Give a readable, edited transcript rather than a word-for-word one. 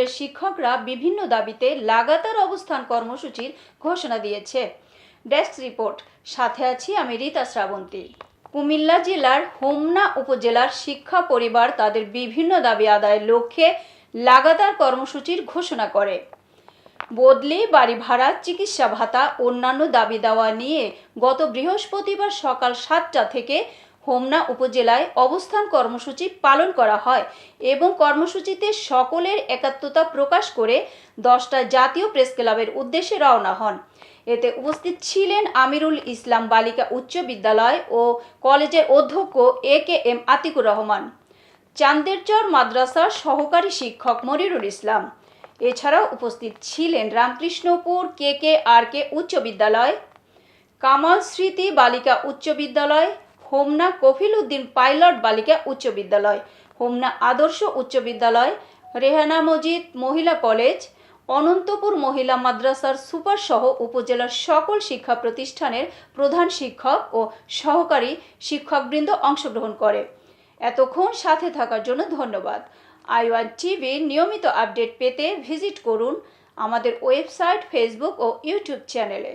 স্কুলের শিক্ষকরা বিভিন্ন দাবিতে লাগাতার অবস্থান কর্মসূচির ঘোষণা দিয়েছে। ডেস্ক রিপোর্ট, সাথে আছি আমি রীতা শ্রাবন্তী। কুমিল্লা জেলার হোমনা উপজেলার শিক্ষা পরিবার তাদের বিভিন্ন দাবি আদায়ের লক্ষ্যে লাগাতার কর্মসূচির ঘোষণা করে। বদলি, বাড়ি ভাড়া, চিকিৎসা ভাতা, অন্যান্য দাবি দেওয়া নিয়ে গত বৃহস্পতিবার সকাল 7টা থেকে হোমনা উপজেলায় অবস্থান কর্মসূচি পালন করা হয় এবং কর্মসূচিতে সকলের একাত্মতা প্রকাশ করে 10টা জাতীয় প্রেস ক্লাবের উদ্দেশ্যে রওনা হন। এতে উপস্থিত ছিলেন আমিরুল ইসলাম বালিকা উচ্চ বিদ্যালয় ও কলেজের অধ্যক্ষ AKM আতিকুর রহমান, চান্দেরচর মাদ্রাসার সহকারী শিক্ষক মনিরুল ইসলাম। এছাড়াও উপস্থিত ছিলেন রামকৃষ্ণপুর KKRK উচ্চ বিদ্যালয়, কামাল স্মৃতি বালিকা উচ্চ বিদ্যালয়, হোমনা কফিল উদ্দিন পাইলট বালিকা উচ্চ বিদ্যালয়, হোমনা আদর্শ উচ্চ বিদ্যালয়, রেহানা মজিদ মহিলা কলেজ, অনন্তপুর মহিলা মাদ্রাসার সুপার সহ উপজেলার সকল শিক্ষা প্রতিষ্ঠানের প্রধান শিক্ষক ও সহকারী শিক্ষকবৃন্দ অংশগ্রহণ করে। এতক্ষণ সাথে থাকার জন্য ধন্যবাদ। i1 টিভির নিয়মিত আপডেট পেতে ভিজিট করুন আমাদের ওয়েবসাইট, ফেসবুক ও ইউটিউব চ্যানেলে।